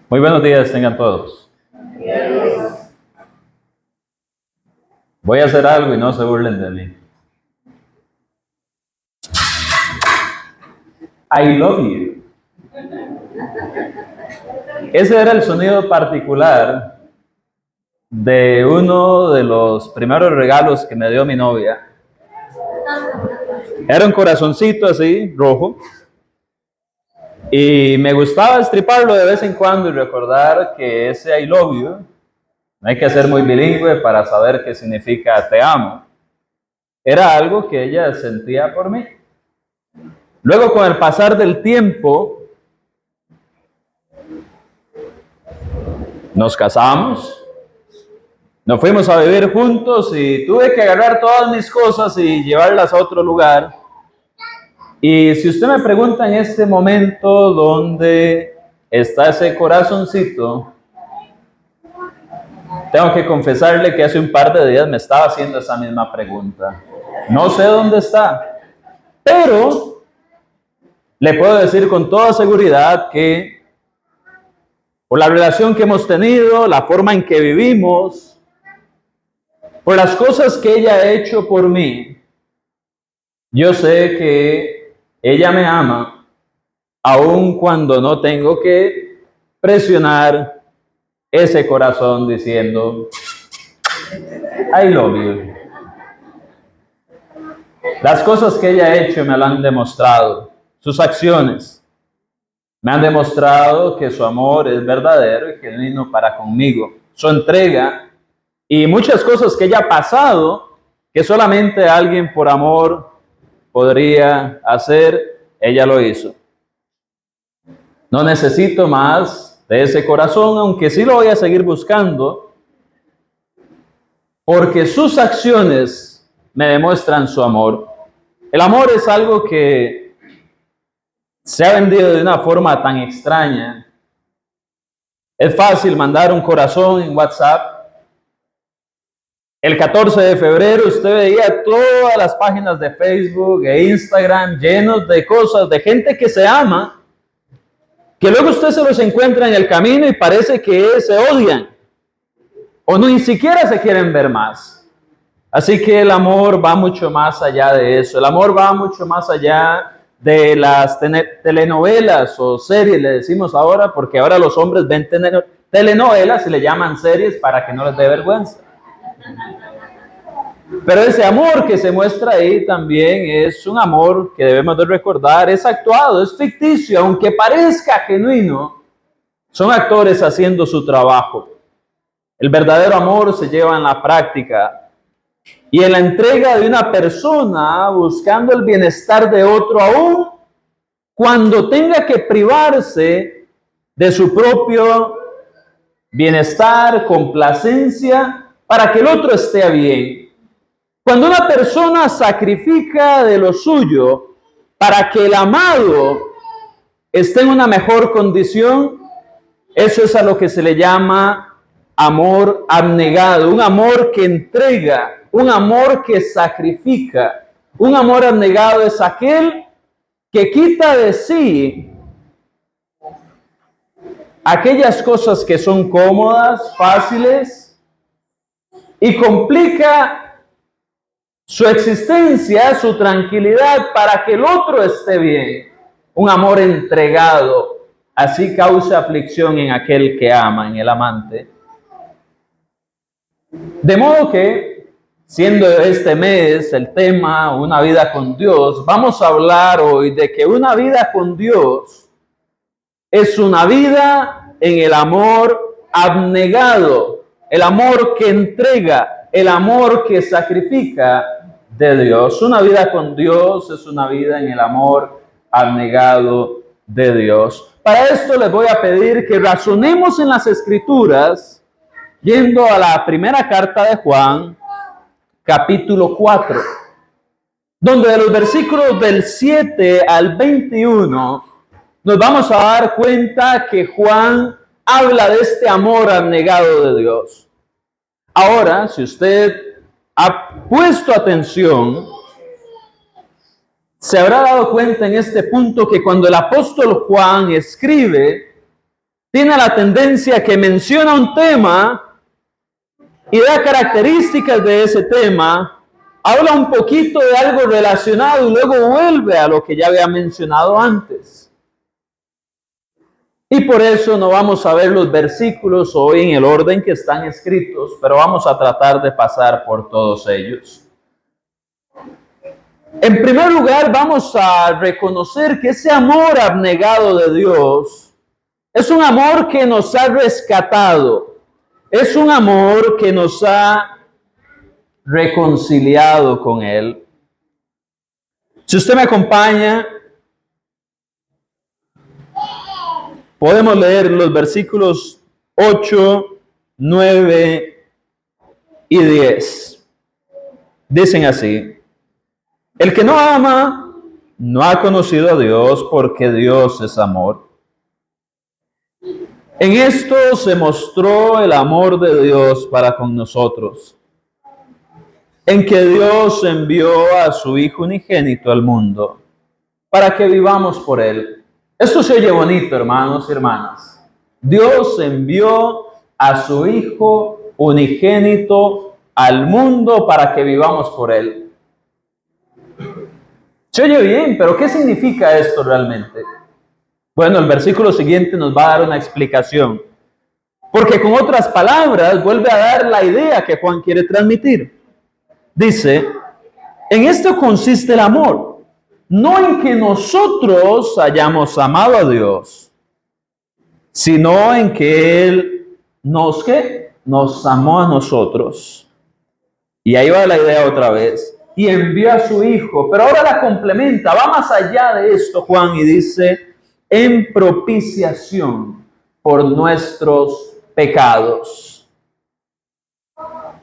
Muy buenos días, tengan todos. Voy a hacer algo y no se burlen de mí. I love you. Ese era el sonido particular de uno de los primeros regalos que me dio mi novia. Era un corazoncito así, rojo. Y me gustaba estriparlo de vez en cuando y recordar que ese I love you, no hay que ser muy bilingüe para saber qué significa te amo, era algo que ella sentía por mí. Luego, con el pasar del tiempo, nos casamos, nos fuimos a vivir juntos y tuve que agarrar todas mis cosas y llevarlas a otro lugar. Y si usted me pregunta en este momento dónde está ese corazoncito, tengo que confesarle que hace un par de días me estaba haciendo esa misma pregunta. No sé dónde está, pero le puedo decir con toda seguridad que por la relación que hemos tenido, la forma en que vivimos, por las cosas que ella ha hecho por mí, yo sé que ella me ama, aun cuando no tengo que presionar ese corazón diciendo, I love you. Las cosas que ella ha hecho me lo han demostrado, sus acciones me han demostrado que su amor es verdadero y genuino para conmigo, su entrega y muchas cosas que ella ha pasado que solamente alguien por amor podría hacer, ella lo hizo. No necesito más de ese corazón, aunque sí lo voy a seguir buscando, porque sus acciones me demuestran su amor. El amor es algo que se ha vendido de una forma tan extraña. Es fácil mandar un corazón en WhatsApp. El 14 de febrero usted veía todas las páginas de Facebook e Instagram llenos de cosas, de gente que se ama, que luego usted se los encuentra en el camino y parece que se odian o no ni siquiera se quieren ver más. Así que el amor va mucho más allá de eso. El amor va mucho más allá de las telenovelas o series, le decimos ahora, porque ahora los hombres ven telenovelas y le llaman series para que no les dé vergüenza. Pero ese amor que se muestra ahí también es un amor que debemos de recordar, es actuado, es ficticio, aunque parezca genuino, son actores haciendo su trabajo. El verdadero amor se lleva en la práctica y en la entrega de una persona buscando el bienestar de otro, aún cuando tenga que privarse de su propio bienestar, complacencia, para que el otro esté bien. Cuando una persona sacrifica de lo suyo para que el amado esté en una mejor condición, eso es a lo que se le llama amor abnegado, un amor que entrega, un amor que sacrifica. Un amor abnegado es aquel que quita de sí aquellas cosas que son cómodas, fáciles, y complica su existencia, su tranquilidad, para que el otro esté bien. Un amor entregado, así causa aflicción en aquel que ama, en el amante. De modo que, siendo este mes el tema una vida con Dios, vamos a hablar hoy de que una vida con Dios es una vida en el amor abnegado, el amor que entrega, el amor que sacrifica de Dios. Una vida con Dios es una vida en el amor abnegado de Dios. Para esto les voy a pedir que razonemos en las Escrituras, yendo a la primera carta de Juan, capítulo 4, donde de los versículos del 7 al 21 nos vamos a dar cuenta que Juan habla de este amor abnegado de Dios. Ahora, si usted ha puesto atención, se habrá dado cuenta en este punto que cuando el apóstol Juan escribe tiene la tendencia que menciona un tema y da características de ese tema, habla un poquito de algo relacionado y luego vuelve a lo que ya había mencionado antes. Y por eso no vamos a ver los versículos hoy en el orden que están escritos, pero vamos a tratar de pasar por todos ellos. En primer lugar, vamos a reconocer que ese amor abnegado de Dios es un amor que nos ha rescatado, es un amor que nos ha reconciliado con Él. Si usted me acompaña, podemos leer los versículos 8, 9 y 10. Dicen así: el que no ama no ha conocido a Dios, porque Dios es amor. En esto se mostró el amor de Dios para con nosotros, en que Dios envió a su Hijo unigénito al mundo, para que vivamos por Él. Esto se oye bonito, hermanos y hermanas. Dios envió a su Hijo unigénito al mundo para que vivamos por Él. Se oye bien, pero ¿qué significa esto realmente? Bueno, el versículo siguiente nos va a dar una explicación, porque con otras palabras vuelve a dar la idea que Juan quiere transmitir. Dice: en esto consiste el amor, no en que nosotros hayamos amado a Dios, sino en que Él nos amó a nosotros. Y ahí va la idea otra vez. Y envió a su Hijo, pero ahora la complementa, va más allá de esto Juan y dice: en propiciación por nuestros pecados.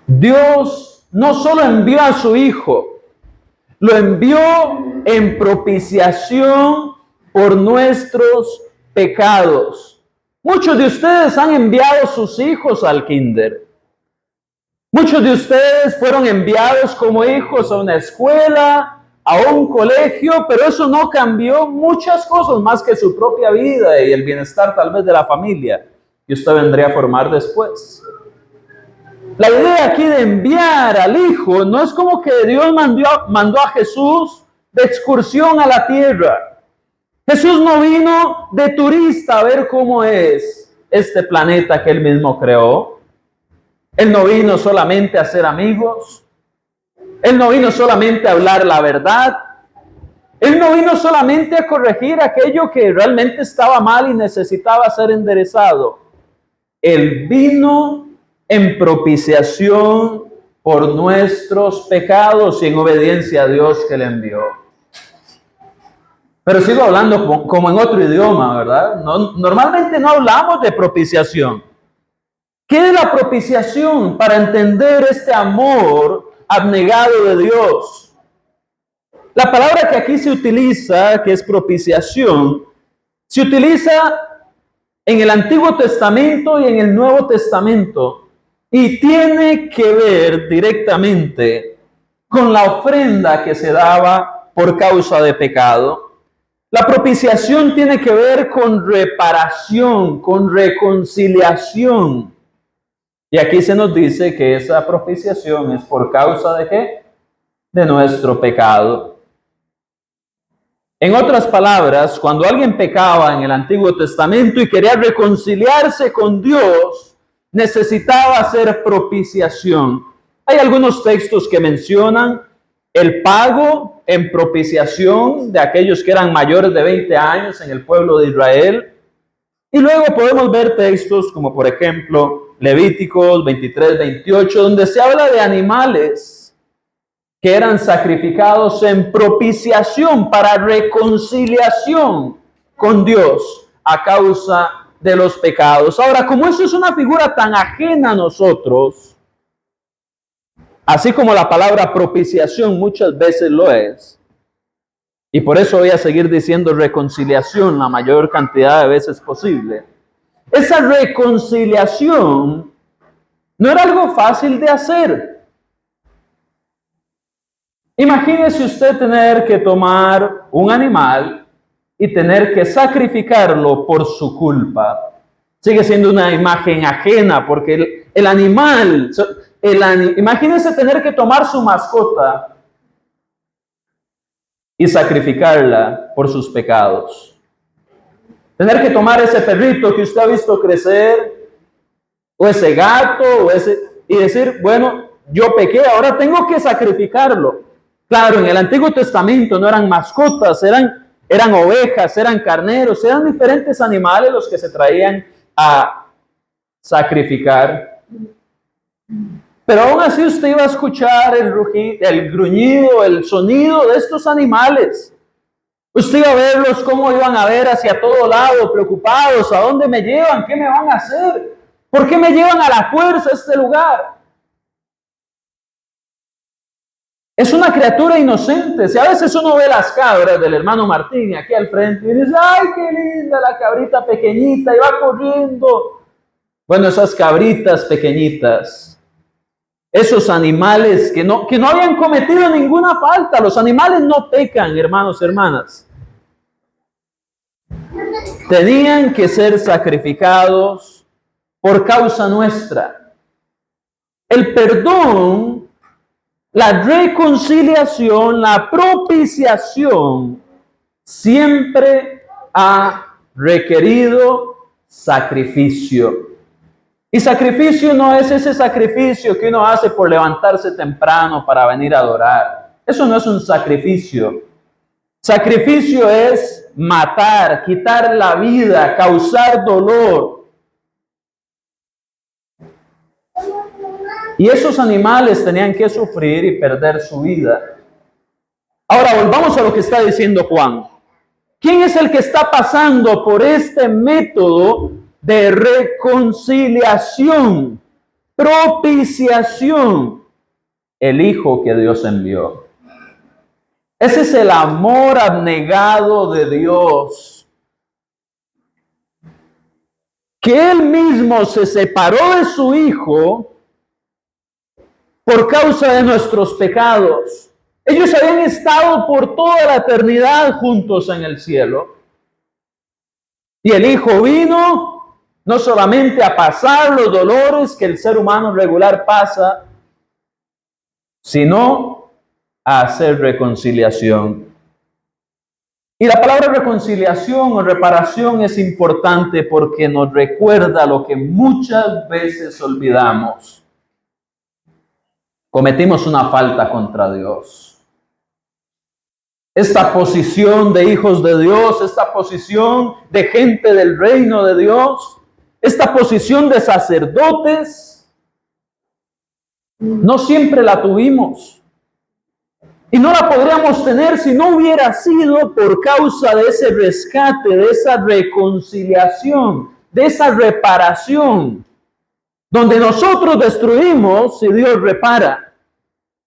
Dios no solo envió a su Hijo, lo envió en propiciación por nuestros pecados. Muchos de ustedes han enviado sus hijos al kinder. Muchos de ustedes fueron enviados como hijos a una escuela, a un colegio, pero eso no cambió muchas cosas más que su propia vida y el bienestar tal vez de la familia que usted vendría a formar después. La idea aquí de enviar al Hijo no es como que Dios mandó a Jesús de excursión a la tierra. Jesús no vino de turista a ver cómo es este planeta que Él mismo creó. Él no vino solamente a ser amigos. Él no vino solamente a hablar la verdad. Él no vino solamente a corregir aquello que realmente estaba mal y necesitaba ser enderezado. Él vino en propiciación por nuestros pecados y en obediencia a Dios que le envió. Pero sigo hablando como en otro idioma, ¿verdad? Normalmente no hablamos de propiciación. ¿Qué es la propiciación para entender este amor abnegado de Dios? La palabra que aquí se utiliza, que es propiciación, se utiliza en el Antiguo Testamento y en el Nuevo Testamento y tiene que ver directamente con la ofrenda que se daba por causa de pecado. La propiciación tiene que ver con reparación, con reconciliación. Y aquí se nos dice que esa propiciación es por causa ¿de qué? De nuestro pecado. En otras palabras, cuando alguien pecaba en el Antiguo Testamento y quería reconciliarse con Dios, necesitaba hacer propiciación. Hay algunos textos que mencionan el pago en propiciación de aquellos que eran mayores de 20 años en el pueblo de Israel. Y luego podemos ver textos como por ejemplo Levíticos 23, 28, donde se habla de animales que eran sacrificados en propiciación para reconciliación con Dios a causa de los pecados. Ahora, como eso es una figura tan ajena a nosotros, así como la palabra propiciación muchas veces lo es, y por eso voy a seguir diciendo reconciliación la mayor cantidad de veces posible, esa reconciliación no era algo fácil de hacer. Imagínese usted tener que tomar un animal y tener que sacrificarlo por su culpa. Sigue siendo una imagen ajena, porque el animal, imagínense tener que tomar su mascota y sacrificarla por sus pecados. Tener que tomar ese perrito que usted ha visto crecer, o ese gato, y decir, bueno, yo pequé, ahora tengo que sacrificarlo. Claro, en el Antiguo Testamento no eran mascotas, eran ovejas, eran carneros, eran diferentes animales los que se traían a sacrificar. Pero aún así usted iba a escuchar el gruñido, el sonido de estos animales. Usted iba a verlos cómo iban a ver hacia todo lado, preocupados, ¿a dónde me llevan? ¿Qué me van a hacer? ¿Por qué me llevan a la fuerza a este lugar? Es una criatura inocente. Si a veces uno ve las cabras del hermano Martín aquí al frente y dice, ¡ay, qué linda la cabrita pequeñita! Y va corriendo. Bueno, esas cabritas pequeñitas, esos animales que no habían cometido ninguna falta. Los animales no pecan, hermanos, hermanas. Tenían que ser sacrificados por causa nuestra. El perdón, la reconciliación, la propiciación, siempre ha requerido sacrificio. Y sacrificio no es ese sacrificio que uno hace por levantarse temprano para venir a adorar. Eso no es un sacrificio. Sacrificio es matar, quitar la vida, causar dolor. Y esos animales tenían que sufrir y perder su vida. Ahora volvamos a lo que está diciendo Juan. ¿Quién es el que está pasando por este método de reconciliación, propiciación? El Hijo que Dios envió. Ese es el amor abnegado de Dios. Que Él mismo se separó de su Hijo por causa de nuestros pecados. Ellos habían estado por toda la eternidad juntos en el cielo. Y el Hijo vino no solamente a pasar los dolores que el ser humano regular pasa, sino a hacer reconciliación. Y la palabra reconciliación o reparación es importante porque nos recuerda lo que muchas veces olvidamos. Cometimos una falta contra Dios. Esta posición de hijos de Dios, esta posición de gente del reino de Dios, esta posición de sacerdotes, no siempre la tuvimos. Y no la podríamos tener si no hubiera sido por causa de ese rescate, de esa reconciliación, de esa reparación. Donde nosotros destruimos y Dios repara.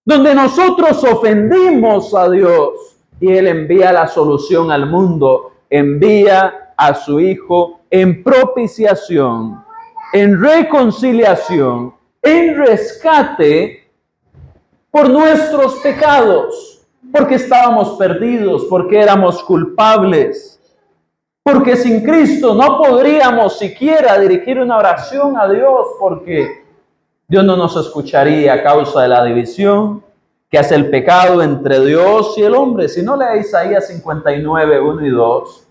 Donde nosotros ofendimos a Dios y Él envía la solución al mundo. Envía a su Hijo en propiciación, en reconciliación, en rescate por nuestros pecados. Porque estábamos perdidos, porque éramos culpables. Porque sin Cristo no podríamos siquiera dirigir una oración a Dios, porque Dios no nos escucharía a causa de la división que hace el pecado entre Dios y el hombre. Si no, lea Isaías 59, 1 y 2,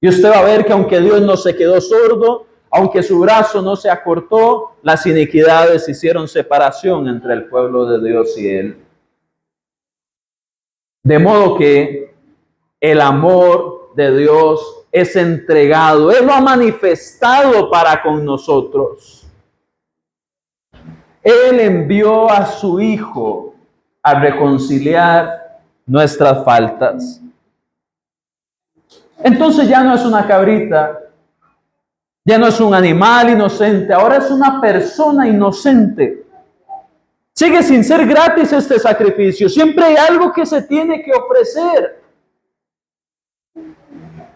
y usted va a ver que aunque Dios no se quedó sordo, aunque su brazo no se acortó, las iniquidades hicieron separación entre el pueblo de Dios y Él. De modo que el amor de Dios es entregado. Él lo ha manifestado para con nosotros. Él envió a su Hijo a reconciliar nuestras faltas. Entonces ya no es una cabrita, ya no es un animal inocente, ahora es una persona inocente. Sigue sin ser gratis este sacrificio, siempre hay algo que se tiene que ofrecer.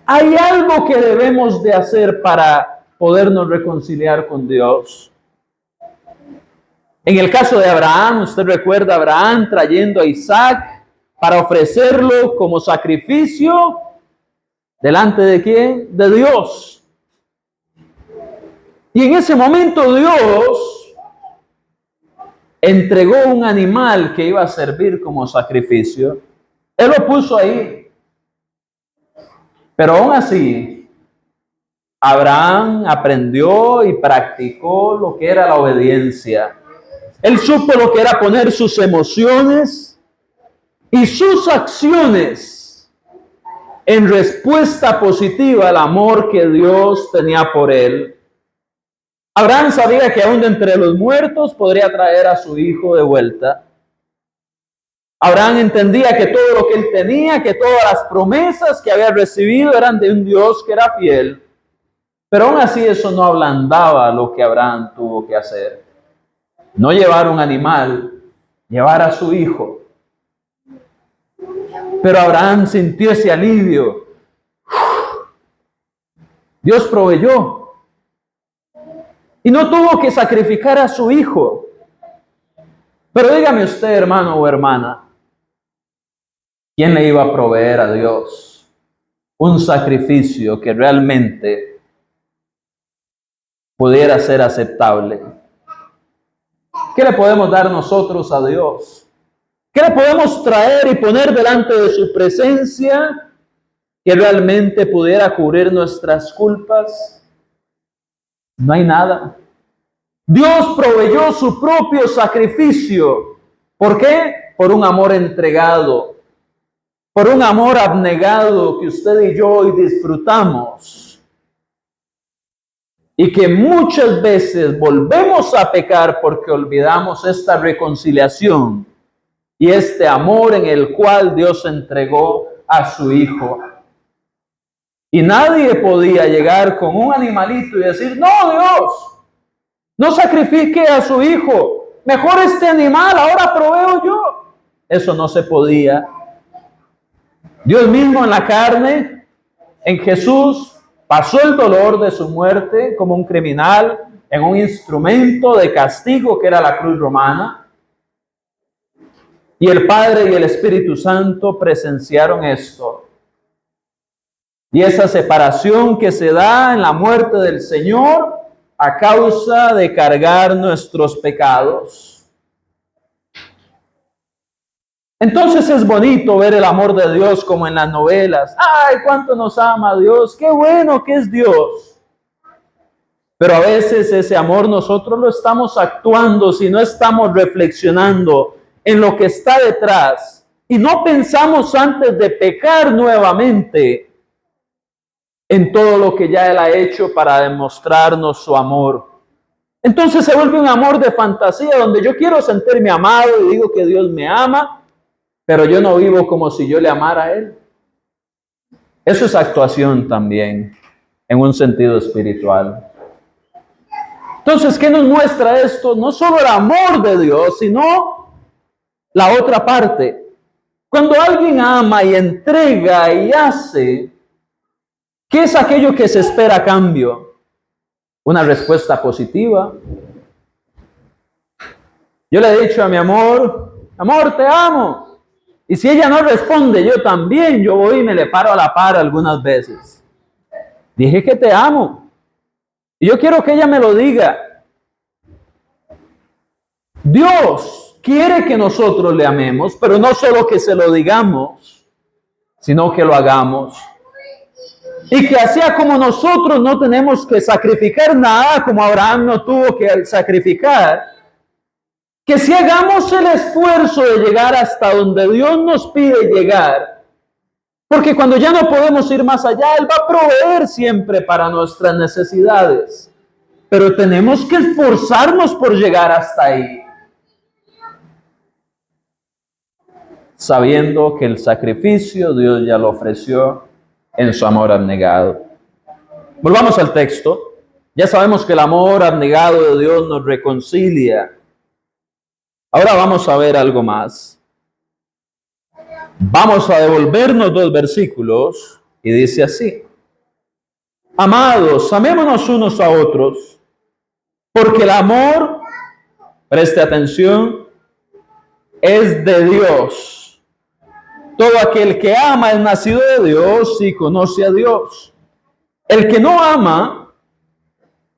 Hay algo que debemos de hacer para podernos reconciliar con Dios. En el caso de Abraham, usted recuerda a Abraham trayendo a Isaac para ofrecerlo como sacrificio delante de ¿quién? De Dios. Y en ese momento Dios entregó un animal que iba a servir como sacrificio. Él lo puso ahí. Pero aún así, Abraham aprendió y practicó lo que era la obediencia. Él supo lo que era poner sus emociones y sus acciones en respuesta positiva al amor que Dios tenía por él. Abraham sabía que aún de entre los muertos podría traer a su hijo de vuelta. Abraham entendía que todo lo que él tenía, que todas las promesas que había recibido eran de un Dios que era fiel. Pero aún así eso no ablandaba lo que Abraham tuvo que hacer. No llevar un animal, llevar a su hijo. Pero Abraham sintió ese alivio. Dios proveyó. Y no tuvo que sacrificar a su hijo. Pero dígame usted, hermano o hermana, ¿quién le iba a proveer a Dios un sacrificio que realmente pudiera ser aceptable? ¿Qué le podemos dar nosotros a Dios? ¿Qué le podemos traer y poner delante de su presencia que realmente pudiera cubrir nuestras culpas? No hay nada. Dios proveyó su propio sacrificio. ¿Por qué? Por un amor entregado, por un amor abnegado que usted y yo hoy disfrutamos. Y que muchas veces volvemos a pecar porque olvidamos esta reconciliación y este amor en el cual Dios entregó a su Hijo. Y nadie podía llegar con un animalito y decir, no, Dios, no sacrifique a su Hijo, mejor este animal, ahora proveo yo. Eso no se podía. Dios mismo en la carne, en Jesús, pasó el dolor de su muerte como un criminal en un instrumento de castigo que era la cruz romana. Y el Padre y el Espíritu Santo presenciaron esto. Y esa separación que se da en la muerte del Señor a causa de cargar nuestros pecados. Entonces es bonito ver el amor de Dios como en las novelas. ¡Ay, cuánto nos ama Dios! ¡Qué bueno que es Dios! Pero a veces ese amor nosotros lo estamos actuando si no estamos reflexionando en lo que está detrás y no pensamos antes de pecar nuevamente en todo lo que ya Él ha hecho para demostrarnos su amor. Entonces se vuelve un amor de fantasía donde yo quiero sentirme amado y digo que Dios me ama, pero yo no vivo como si yo le amara a Él. Eso es actuación también, en un sentido espiritual. Entonces, ¿qué nos muestra esto? No solo el amor de Dios, sino la otra parte. Cuando alguien ama y entrega y hace, ¿qué es aquello que se espera a cambio? Una respuesta positiva. Yo le he dicho a mi amor, amor, te amo. Y si ella no responde, yo también, yo voy y me le paro a la par algunas veces. Dije que te amo. Y yo quiero que ella me lo diga. Dios quiere que nosotros le amemos, pero no solo que se lo digamos, sino que lo hagamos. Y que así como nosotros no tenemos que sacrificar nada, como Abraham no tuvo que sacrificar, que si hagamos el esfuerzo de llegar hasta donde Dios nos pide llegar, porque cuando ya no podemos ir más allá, Él va a proveer siempre para nuestras necesidades. Pero tenemos que esforzarnos por llegar hasta ahí, sabiendo que el sacrificio Dios ya lo ofreció en su amor abnegado. Volvamos al texto. Ya sabemos que el amor abnegado de Dios nos reconcilia. Ahora vamos a ver algo más. Vamos a devolvernos 2 versículos y dice así: amados, amémonos unos a otros, porque el amor, preste atención, es de Dios. Todo aquel que ama es nacido de Dios y conoce a Dios. El que no ama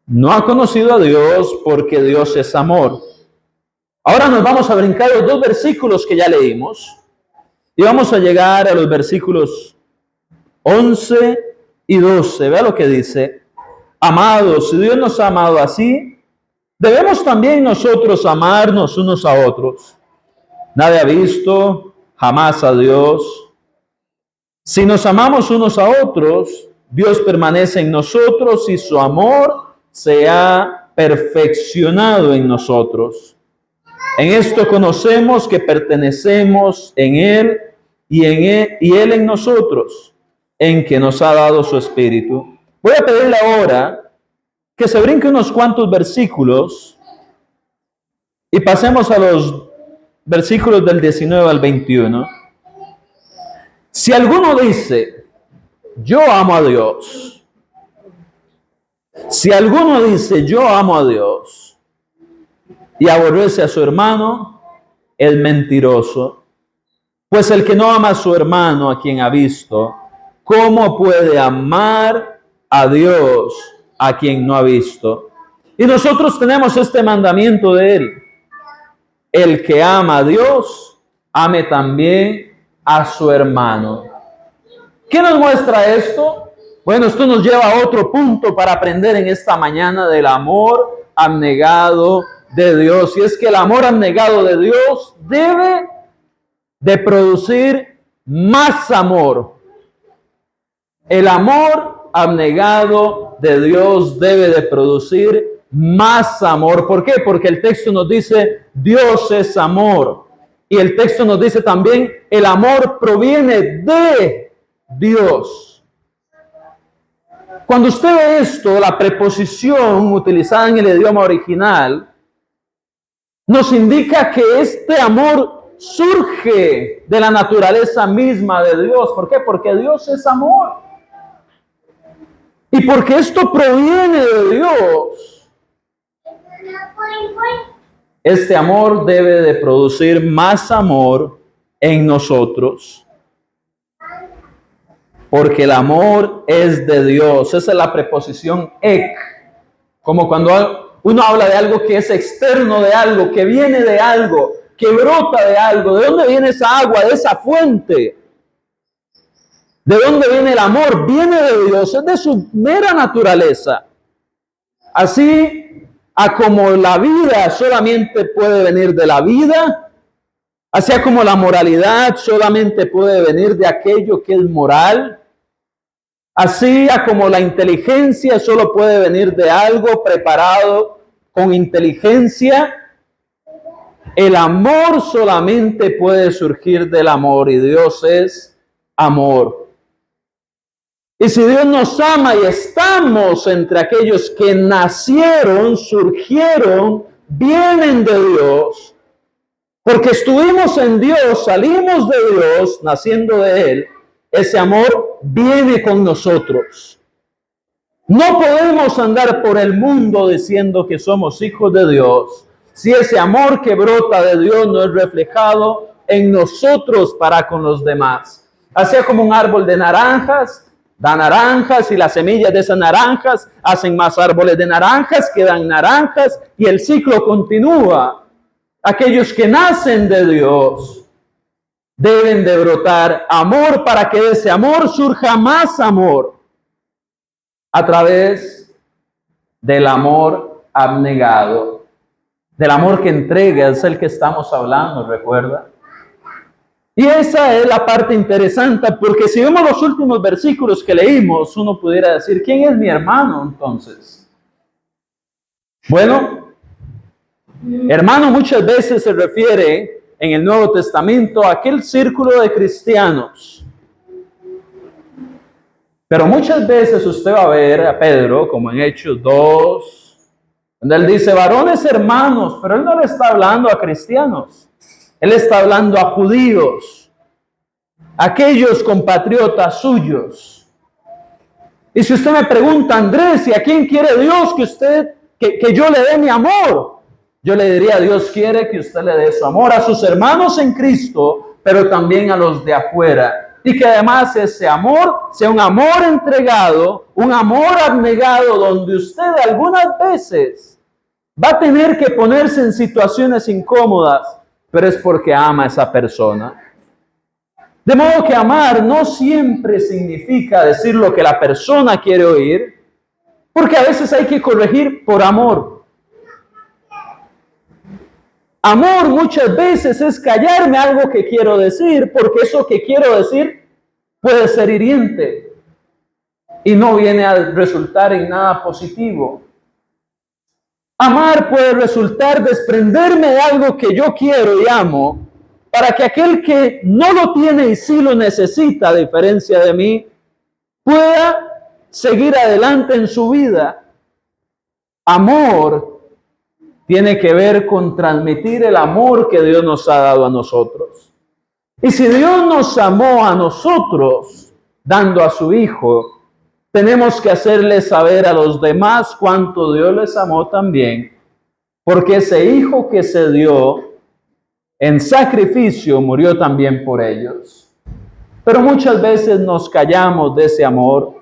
no ha conocido a Dios porque Dios es amor. Ahora nos vamos a brincar los dos versículos que ya leímos y vamos a llegar a los versículos 11 y 12. Vea lo que dice. Amados, si Dios nos ha amado así, debemos también nosotros amarnos unos a otros. Nadie ha visto jamás a Dios. Si nos amamos unos a otros, Dios permanece en nosotros y su amor se ha perfeccionado en nosotros. En esto conocemos que pertenecemos en Él y Él en nosotros, en que nos ha dado su Espíritu. Voy a pedirle ahora que se brinque unos cuantos versículos y pasemos a los versículos del 19 al 21. Si alguno dice, yo amo a Dios. Si alguno dice, yo amo a Dios y aborrece a su hermano, es mentiroso. Pues el que no ama a su hermano, a quien ha visto, ¿cómo puede amar a Dios a quien no ha visto? Y nosotros tenemos este mandamiento de Él. El que ama a Dios, ame también a su hermano. ¿Qué nos muestra esto? Bueno, esto nos lleva a otro punto para aprender en esta mañana del amor abnegado de Dios. Y es que el amor abnegado de Dios debe de producir más amor. El amor abnegado de Dios debe de producir más amor. ¿Por qué? Porque el texto nos dice, Dios es amor. Y el texto nos dice también, el amor proviene de Dios. Cuando usted ve esto, la preposición utilizada en el idioma original, nos indica que este amor surge de la naturaleza misma de Dios. ¿Por qué? Porque Dios es amor. Y porque esto proviene de Dios, este amor debe de producir más amor en nosotros. Porque el amor es de Dios. Esa es la preposición ek. Como cuando uno habla de algo que es externo de algo, que viene de algo, que brota de algo. ¿De dónde viene esa agua? De esa fuente. ¿De dónde viene el amor? Viene de Dios, es de su mera naturaleza. Así como la vida solamente puede venir de la vida, así como la moralidad solamente puede venir de aquello que es moral, así como la inteligencia solo puede venir de algo preparado con inteligencia, el amor solamente puede surgir del amor y Dios es amor. Y si Dios nos ama y estamos entre aquellos que nacieron, surgieron, vienen de Dios, porque estuvimos en Dios, salimos de Dios, naciendo de Él, ese amor viene con nosotros. No podemos andar por el mundo diciendo que somos hijos de Dios, si ese amor que brota de Dios no es reflejado en nosotros para con los demás. Así como un árbol de naranjas, da naranjas y las semillas de esas naranjas hacen más árboles de naranjas que dan naranjas y el ciclo continúa. Aquellos que nacen de Dios deben de brotar amor para que de ese amor surja más amor a través del amor abnegado, del amor que entrega, es el que estamos hablando, ¿recuerda? Y esa es la parte interesante, porque si vemos los últimos versículos que leímos, uno pudiera decir, ¿quién es mi hermano entonces? Bueno, hermano muchas veces se refiere en el Nuevo Testamento a aquel círculo de cristianos. Pero muchas veces usted va a ver a Pedro, como en Hechos 2, donde él dice, varones hermanos, pero él no le está hablando a cristianos. Él está hablando a judíos, aquellos compatriotas suyos. Y si usted me pregunta, Andrés, ¿y a quién quiere Dios que yo le dé mi amor? Yo le diría, Dios quiere que usted le dé su amor a sus hermanos en Cristo, pero también a los de afuera. y que además ese amor sea un amor entregado, un amor abnegado, donde usted algunas veces va a tener que ponerse en situaciones incómodas, pero es porque ama a esa persona. De modo que amar no siempre significa decir lo que la persona quiere oír, porque a veces hay que corregir por amor. Amor muchas veces es callarme algo que quiero decir, porque eso que quiero decir puede ser hiriente y no viene a resultar en nada positivo. Amar puede resultar desprenderme de algo que yo quiero y amo, para que aquel que no lo tiene y sí lo necesita, a diferencia de mí, pueda seguir adelante en su vida. Amor tiene que ver con transmitir el amor que Dios nos ha dado a nosotros. Y si Dios nos amó a nosotros, dando a su Hijo, tenemos que hacerle saber a los demás cuánto Dios les amó también, porque ese Hijo que se dio en sacrificio murió también por ellos. Pero muchas veces nos callamos de ese amor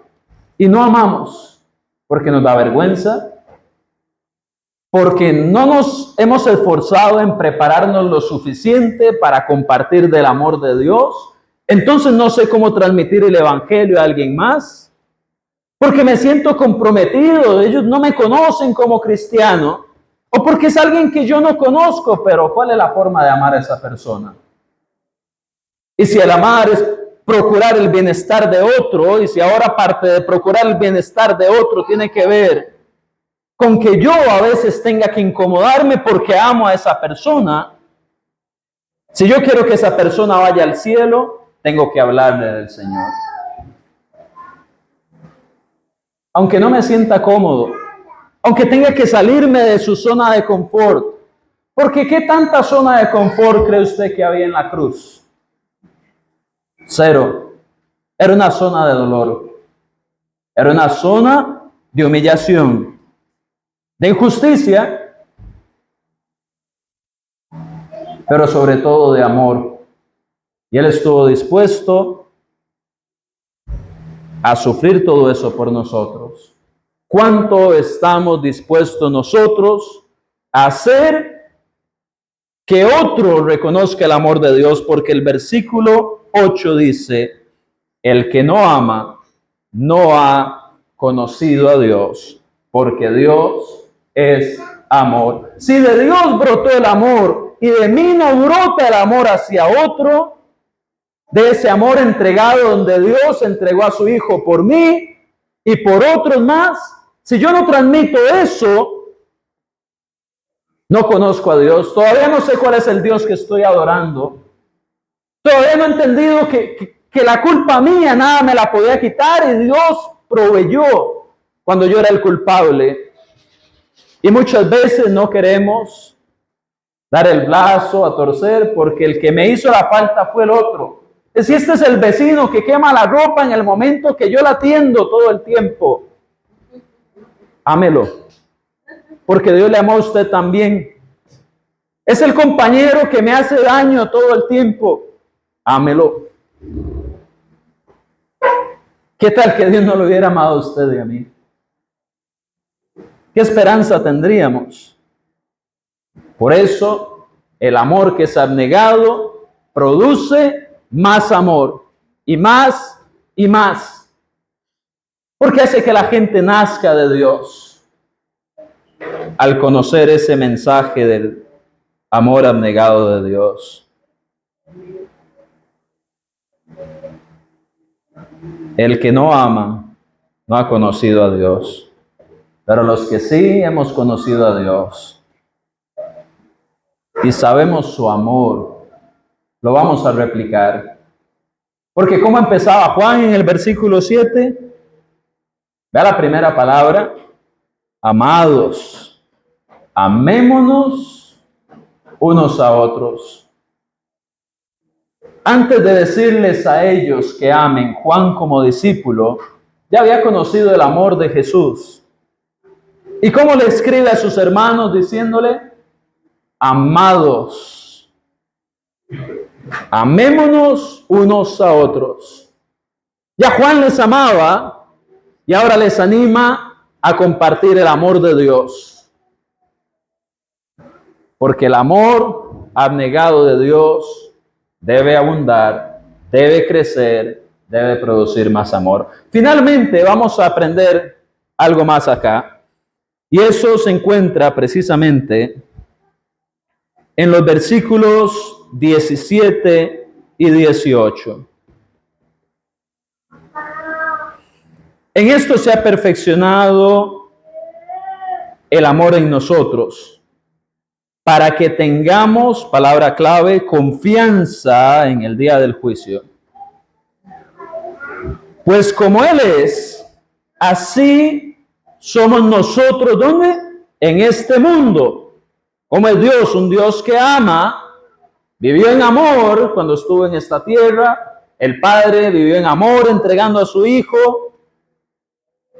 y no amamos porque nos da vergüenza, porque no nos hemos esforzado en prepararnos lo suficiente para compartir del amor de Dios. Entonces no sé cómo transmitir el evangelio a alguien más, porque me siento comprometido, ellos no me conocen como cristiano, o porque es alguien que yo no conozco, pero ¿cuál es la forma de amar a esa persona? Y si el amar es procurar el bienestar de otro, y si ahora parte de procurar el bienestar de otro tiene que ver con que yo a veces tenga que incomodarme porque amo a esa persona, si yo quiero que esa persona vaya al cielo, tengo que hablarle del Señor. Aunque no me sienta cómodo, aunque tenga que salirme de su zona de confort, porque ¿qué tanta zona de confort cree usted que había en la cruz? Cero. Era una zona de dolor, era una zona de humillación, de injusticia, pero sobre todo de amor. Y Él estuvo dispuesto a sufrir todo eso por nosotros. ¿Cuánto estamos dispuestos nosotros a hacer que otro reconozca el amor de Dios? Porque el versículo 8 dice, el que no ama no ha conocido a Dios, porque Dios es amor. Si de Dios brotó el amor y de mí no brota el amor hacia otro, de ese amor entregado donde Dios entregó a su Hijo por mí y por otros más, si yo no transmito eso, no conozco a Dios. Todavía no sé cuál es el Dios que estoy adorando. Todavía no he entendido que la culpa mía nada me la podía quitar y Dios proveyó cuando yo era el culpable. Y muchas veces no queremos dar el brazo a torcer porque el que me hizo la falta fue el otro. Si este es el vecino que quema la ropa en el momento que yo la tiendo todo el tiempo, ámelo, porque Dios le amó a usted también. Es el compañero que me hace daño todo el tiempo, ámelo. ¿Qué tal que Dios no lo hubiera amado a usted y a mí? ¿Qué esperanza tendríamos? Por eso, el amor que es abnegado produce más amor y más y más. Porque hace que la gente nazca de Dios al conocer ese mensaje del amor abnegado de Dios. El que no ama no ha conocido a Dios, pero los que sí hemos conocido a Dios y sabemos su amor, lo vamos a replicar. Porque ¿cómo empezaba Juan en el versículo 7? Vea la primera palabra, amados, amémonos unos a otros. Antes de decirles a ellos que amen, Juan como discípulo ya había conocido el amor de Jesús. ¿Y cómo le escribe a sus hermanos diciéndole? Amados. Amémonos unos a otros. Ya Juan les amaba y ahora les anima a compartir el amor de Dios. Porque el amor abnegado de Dios debe abundar, debe crecer, debe producir más amor. Finalmente vamos a aprender algo más acá. Y eso se encuentra precisamente en los versículos 17 y 18. En esto se ha perfeccionado el amor en nosotros, para que tengamos, palabra clave, confianza en el día del juicio. Pues como Él es, así somos nosotros, ¿dónde? En este mundo. Como es Dios, un Dios que ama, vivió en amor cuando estuvo en esta tierra. El Padre vivió en amor entregando a su Hijo.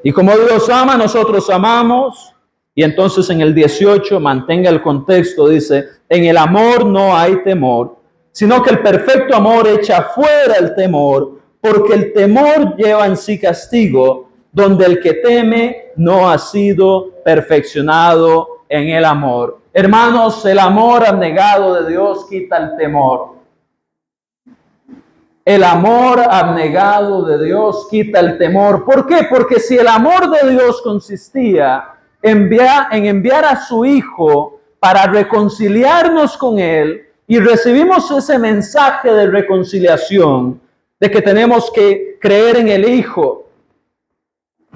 Y como Dios ama, nosotros amamos. Y entonces en el 18, mantenga el contexto, dice, en el amor no hay temor, sino que el perfecto amor echa fuera el temor, porque el temor lleva en sí castigo, donde el que teme no ha sido perfeccionado en el amor. Hermanos, el amor abnegado de Dios quita el temor. El amor abnegado de Dios quita el temor. ¿Por qué? Porque si el amor de Dios consistía en enviar a su Hijo para reconciliarnos con Él, y recibimos ese mensaje de reconciliación, de que tenemos que creer en el Hijo,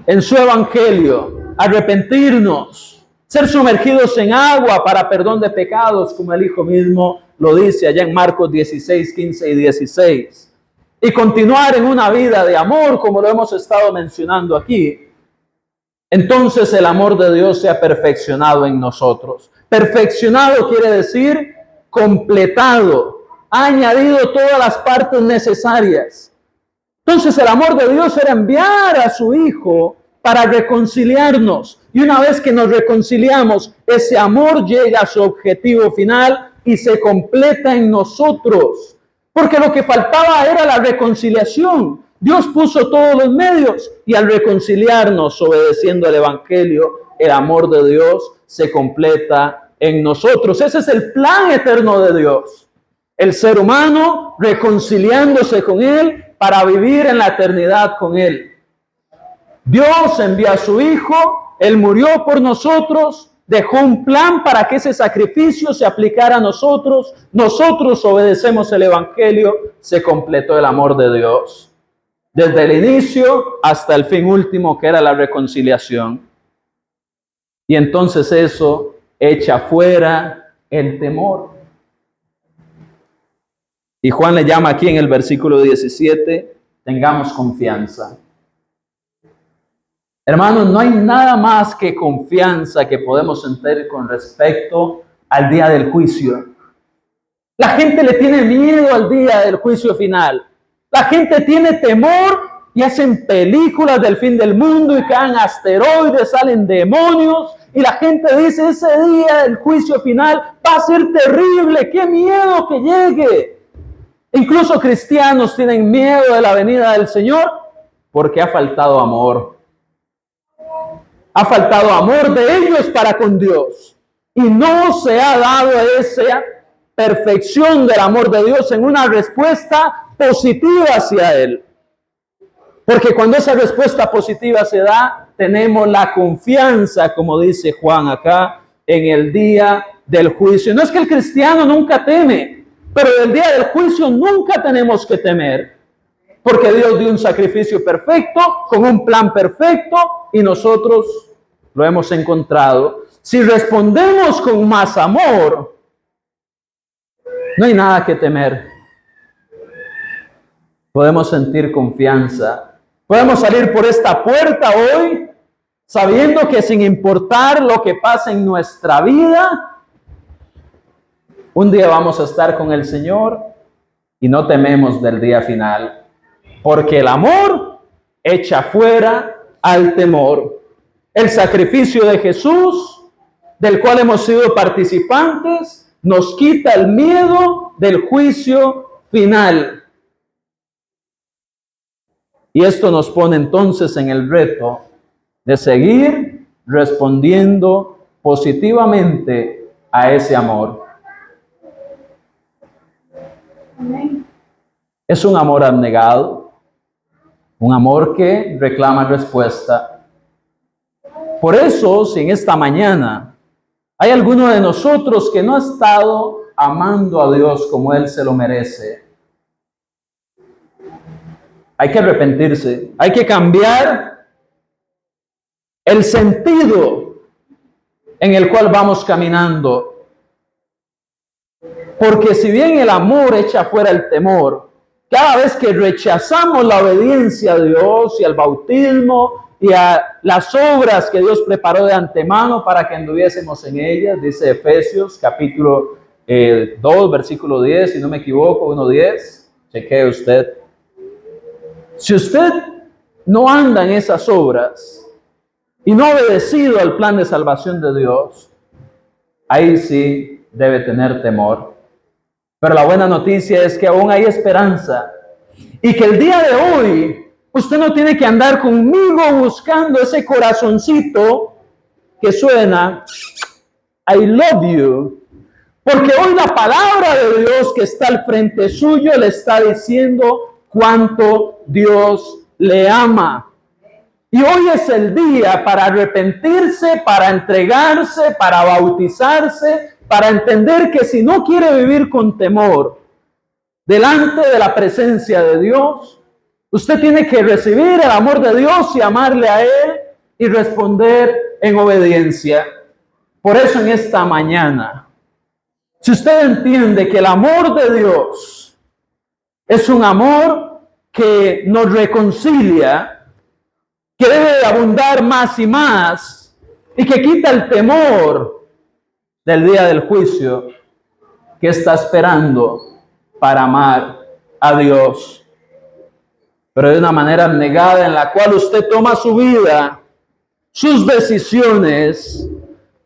en su Evangelio, arrepentirnos, ser sumergidos en agua para perdón de pecados, como el Hijo mismo lo dice allá en Marcos 16, 15 y 16. Y continuar en una vida de amor, como lo hemos estado mencionando aquí. Entonces el amor de Dios se ha perfeccionado en nosotros. Perfeccionado quiere decir completado. Ha añadido todas las partes necesarias. Entonces el amor de Dios era enviar a su Hijo para reconciliarnos. Y una vez que nos reconciliamos, ese amor llega a su objetivo final y se completa en nosotros. Porque lo que faltaba era la reconciliación. Dios puso todos los medios y al reconciliarnos, obedeciendo el Evangelio, el amor de Dios se completa en nosotros. Ese es el plan eterno de Dios. El ser humano reconciliándose con Él para vivir en la eternidad con Él. Dios envió a su Hijo, Él murió por nosotros, dejó un plan para que ese sacrificio se aplicara a nosotros. Nosotros obedecemos el Evangelio, se completó el amor de Dios. Desde el inicio hasta el fin último, que era la reconciliación. Y entonces eso echa fuera el temor. Y Juan le llama aquí en el versículo 17, tengamos confianza. Hermanos, no hay nada más que confianza que podemos sentir con respecto al día del juicio. La gente le tiene miedo al día del juicio final. La gente tiene temor y hacen películas del fin del mundo y caen asteroides, salen demonios. Y la gente dice, ese día del juicio final va a ser terrible, qué miedo que llegue. Incluso cristianos tienen miedo de la venida del Señor porque ha faltado amor. Ha faltado amor de ellos para con Dios. Y no se ha dado esa perfección del amor de Dios en una respuesta positiva hacia Él. Porque cuando esa respuesta positiva se da, tenemos la confianza, como dice Juan acá, en el día del juicio. No es que el cristiano nunca teme, pero el día del juicio nunca tenemos que temer. Porque Dios dio un sacrificio perfecto, con un plan perfecto, y nosotros lo hemos encontrado. Si respondemos con más amor, no hay nada que temer. Podemos sentir confianza. Podemos salir por esta puerta hoy sabiendo que sin importar lo que pase en nuestra vida, un día vamos a estar con el Señor y no tememos del día final. Porque el amor echa fuera al temor. El sacrificio de Jesús, del cual hemos sido participantes, nos quita el miedo del juicio final. Y esto nos pone entonces en el reto de seguir respondiendo positivamente a ese amor. Es un amor abnegado, un amor que reclama respuesta. Por eso, si en esta mañana hay alguno de nosotros que no ha estado amando a Dios como Él se lo merece, hay que arrepentirse, hay que cambiar el sentido en el cual vamos caminando. Porque si bien el amor echa fuera el temor, cada vez que rechazamos la obediencia a Dios y al bautismo y a las obras que Dios preparó de antemano para que anduviésemos en ellas, dice Efesios capítulo 2, versículo 10, si no me equivoco, 1:10, chequee usted. Si usted no anda en esas obras y no ha obedecido al plan de salvación de Dios, ahí sí debe tener temor. Pero la buena noticia es que aún hay esperanza y que el día de hoy usted no tiene que andar conmigo buscando ese corazoncito que suena I love you, porque hoy la palabra de Dios que está al frente suyo le está diciendo cuánto Dios le ama. Y hoy es el día para arrepentirse, para entregarse, para bautizarse, para entender que si no quiere vivir con temor delante de la presencia de Dios, usted tiene que recibir el amor de Dios y amarle a Él y responder en obediencia. Por eso en esta mañana, si usted entiende que el amor de Dios es un amor que nos reconcilia, que debe de abundar más y más, y que quita el temor del día del juicio, que está esperando para amar a Dios, pero de una manera abnegada en la cual usted toma su vida, sus decisiones,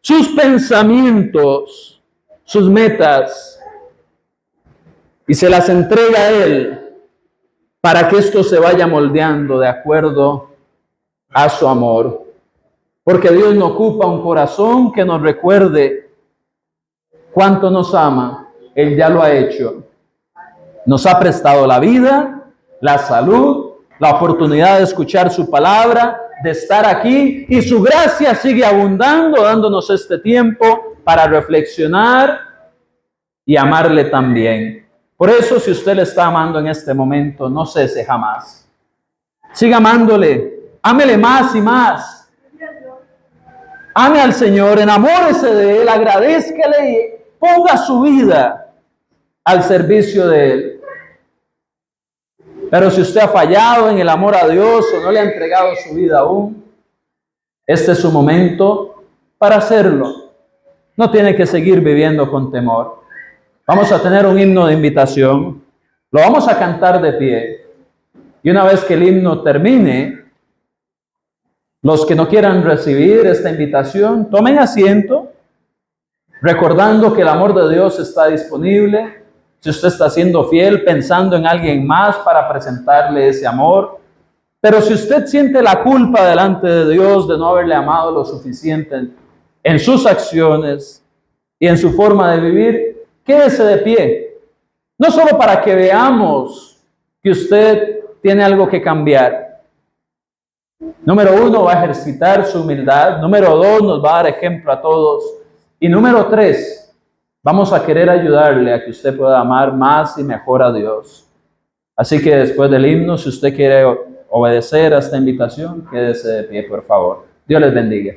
sus pensamientos, sus metas, y se las entrega a Él para que esto se vaya moldeando de acuerdo a su amor. Porque Dios no ocupa un corazón que nos recuerde cuánto nos ama. Él ya lo ha hecho. Nos ha prestado la vida, la salud, la oportunidad de escuchar su palabra, de estar aquí, y su gracia sigue abundando, dándonos este tiempo para reflexionar y amarle también. Por eso, si usted le está amando en este momento, no cese jamás. Siga amándole, ámele más y más. Ame al Señor, enamórese de Él, agradézcale y ponga su vida al servicio de Él. Pero si usted ha fallado en el amor a Dios o no le ha entregado su vida aún, este es su momento para hacerlo. No tiene que seguir viviendo con temor. Vamos a tener un himno de invitación. Lo vamos a cantar de pie. Y una vez que el himno termine, los que no quieran recibir esta invitación, tomen asiento, recordando que el amor de Dios está disponible. Si usted está siendo fiel, pensando en alguien más para presentarle ese amor. Pero si usted siente la culpa delante de Dios de no haberle amado lo suficiente en sus acciones y en su forma de vivir, quédese de pie. No solo para que veamos que usted tiene algo que cambiar. Número 1, va a ejercitar su humildad. Número 2, nos va a dar ejemplo a todos. Y número 3, vamos a querer ayudarle a que usted pueda amar más y mejor a Dios. Así que después del himno, si usted quiere obedecer a esta invitación, quédese de pie, por favor. Dios les bendiga.